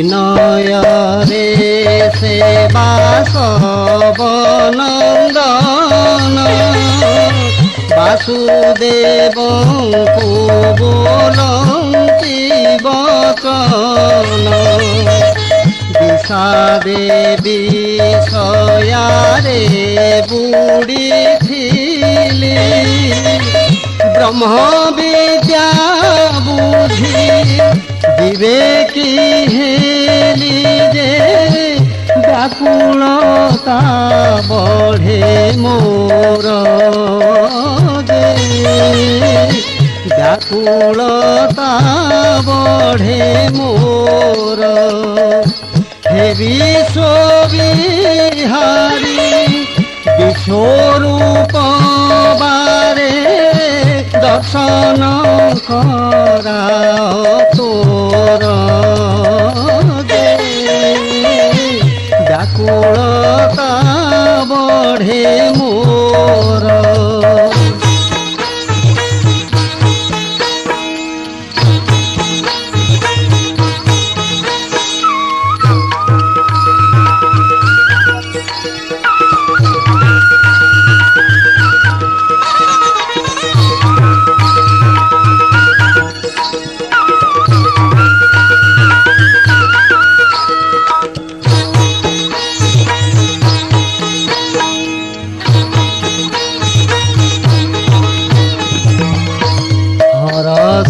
বিনয়রে সেবা সবনন্দন বাসুদেবଙ୍କୁ ବୋଲନ୍ତି ବଚନ বিষাদে বিষয়ারে বুড়িছিলি ব্রহ্ম বিদ্যা বুঝি বিবেকী হেলি যে ব্যাকুলতা বঢ়ে মোর যে ব্যাকুলতা বঢ়ে মোর হে বিশ্ববিহারী বিশ্বরূপ বারে দর্শন করাও তোর ব্যাকুলতা বঢ়ে মোর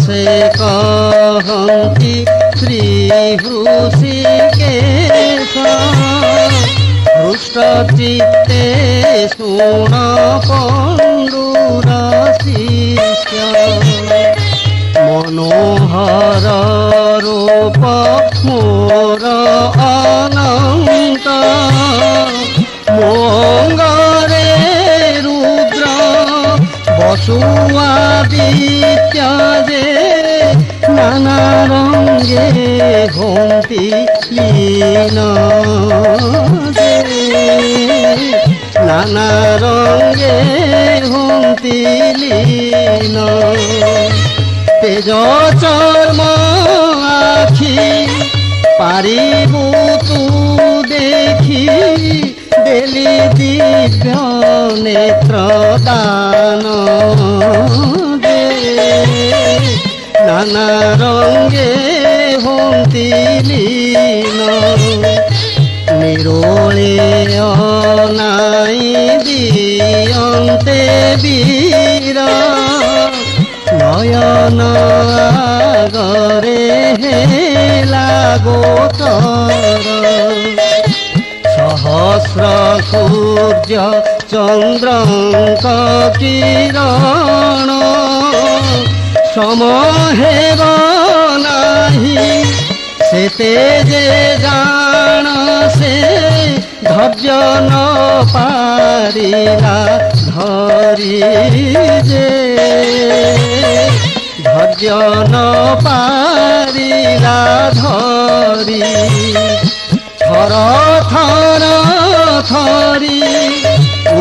से कहती श्री हृषिकेश हृष्ट चित्ते शुण पंडुर शिष्य मनोहर रूप मोर अनंत मोंगरे रुद्र বসুয়াদিত্য যে নানা রঙে ঘন্টি লীন যে নানা রঙে ঘন্টি লীন তেজ চর্ম আখি পারিবু তু দেখি দেলি দিব্য নেত্র দান দে নানা রঙে হন্তি লীন নিরোলে অনাই দিয়ন্তে বীর নয়ন আগরে হেলা গোচর সহস্র সূর্য চন্দ্রঙ্ক কিরণ সমহেব নাহি সেতে যে জাণ সে ধৈর্য ন পারিলা ধরি যে ধৈর্য ন পারিলা ধরি থর থর থরি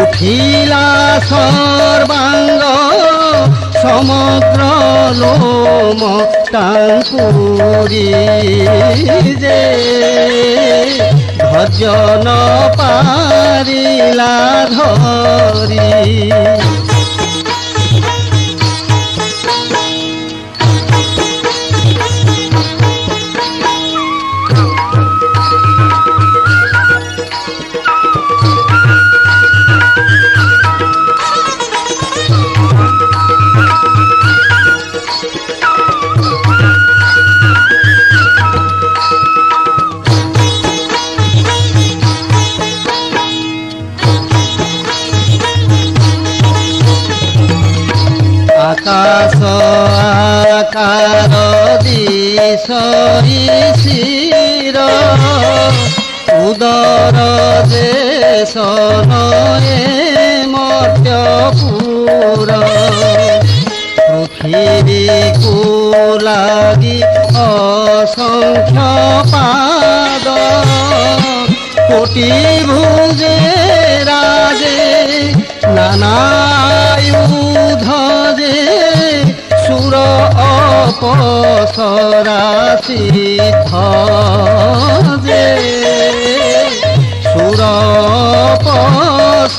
উঠিলা সর্বাঙ্গ সমগ্র লোম টাঙ্কুরি যে ধৈর্য ন পারিলা ধরি আকাশ আকার দিশরি শির উদর দেশ নয়ে মর্ত্যপুর পৃথিবীকু লাগি অসংখ্য পাদ কোটি ভুজে রাজে নানায়ুধ যে সুর অপসরা সিদ্ধ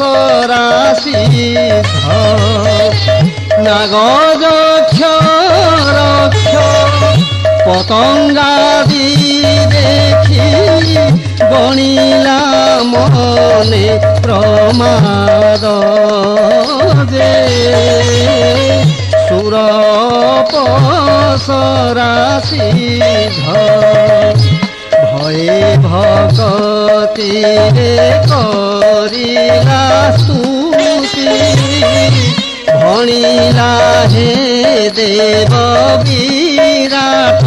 সরাসি নাগযক্ষ রক্ষ পতঙ্গাদি দেখি গণিলা মনে প্রমাদ যে সুরপসরাসি ভয়ে ভকতি করিলা স্তুতি ভণিলা হে দেব বিরাট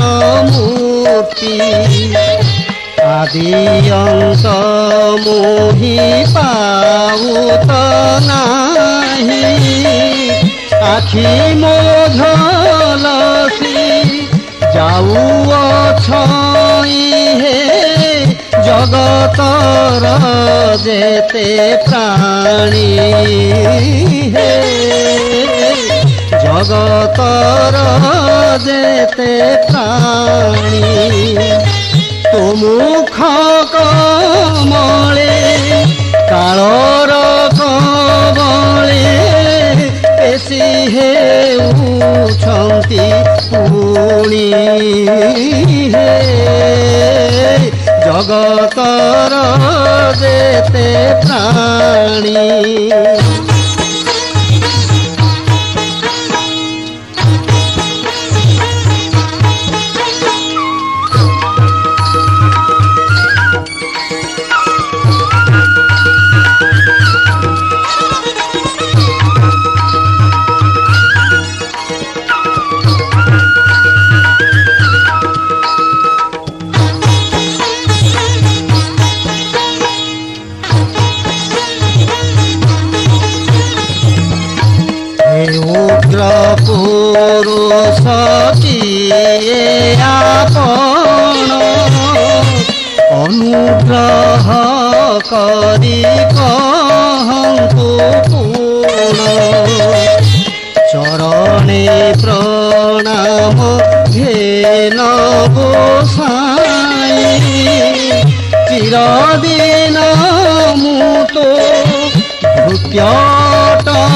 মূর্তি আদি অন্ত মোহি পাউত নাহি আখি মোঝলসি যাউ অছই হে জগতর যেতে প্রাণী হে জগতর যেতে প্রাণী তোমুখ কমলে কালর কবলে পেশি হেউছন্তি পুଣି হে জগতর যেতে প্রাণী উগ্র পুরুষটিয়ে আপন অনুগ্রহ করি কহন্তু পুণ চরণে প্রণাম ঘেন গোসাই চিরদিন মুত ভূত্যটই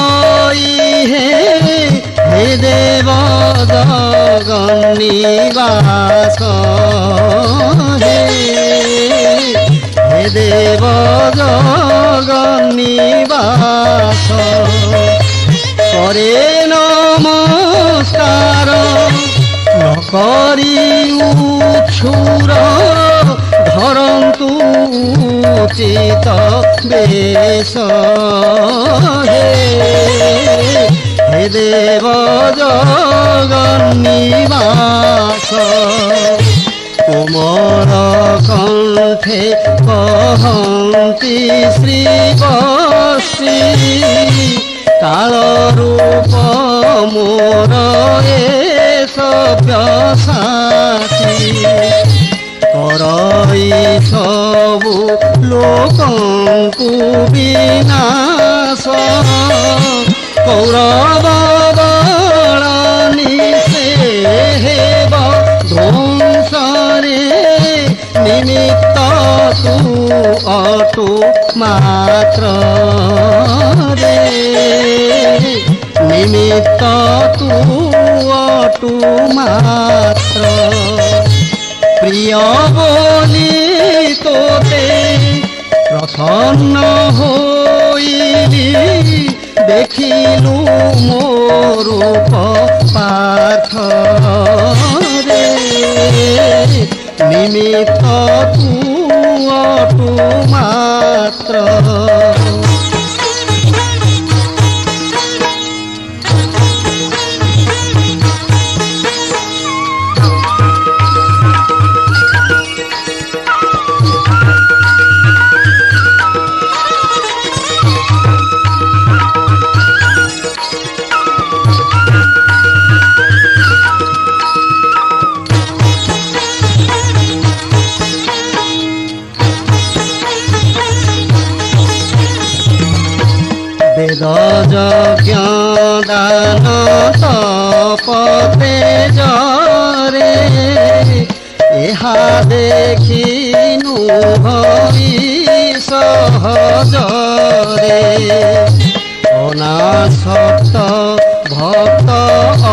হে দেব জগন্নিবাস হে দেব জগন্নিবাস করে নমস্কার নকরি উচ্ছুর ধরন্তু চিত বেশ হে দেব জগন্নিবাস কোমল কণ্ঠে কহন্তি শ্রীবশ্রী কাল রূপ মোর সব্যসাচী করই সবু লোকଙ୍କୁ বিনাশ কৌরব বল নিষেধ ধ্বংসরে নিমিত্ত তু অটু মাত্র রে নিমিত্ত তু অটু মাত্র প্রিয় বলি তোতে প্রসন্ন হইলি দেখিলু মোর পার্থ রে নিমিত্ত তু অটু মাত্র বেদ যজ্ঞ দান তপতে জরে এহা দেখিনু হই সহজরে অনাসক্ত ভক্ত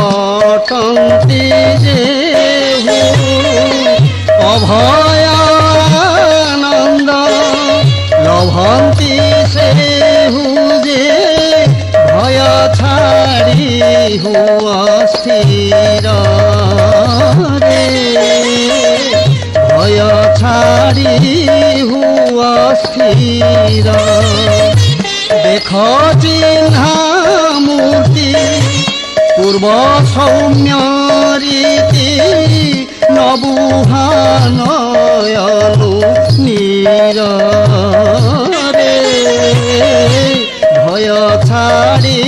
অটন্তি যেহু অভয়ানন্দ লভন্তি সেহু যে ভয় ছাড়ি হুয়া স্থির রে ভয় ছাড়ি হুয়া স্থির দেখ চিহ্না মূর্তি পূর্ব সৌম্য রীতি নবুহা নয়নু নীর রে ভয় ছাড়ি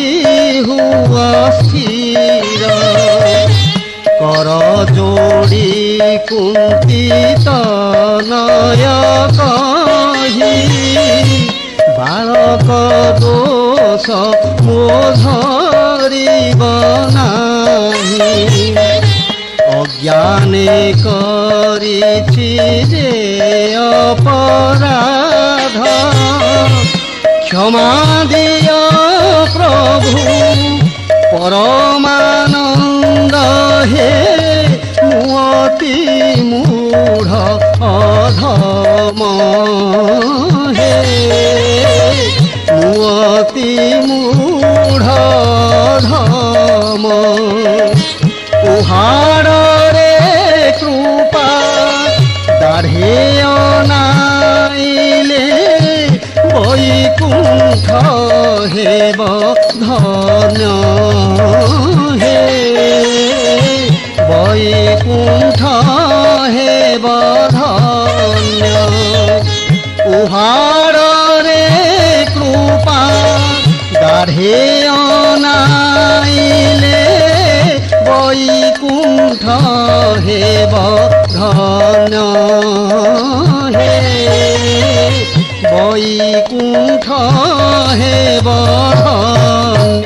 হুয়া স্থির কর যোড়ি কুন্তিত নয় কহি বালক দোষ মো ধরিব নাহি অজ্ঞানে করিছি যে অপরাধ ক্ষমা দিয় প্রভু পরমানন্দ হে মুতি মূঢ় অধম হে মুতি মূঢ় ধম উহাড়রে কৃপা দাঢ়ে অনাইলে বৈকুণ্ঠ হেব ধন্য হে বৈকুণ্ঠ হেব ধন্য উহাড়রে কৃপা দাঢ়ে অনাইলে বৈকুণ্ঠ হেব ধন্য হে বৈকুণ্ঠ হেব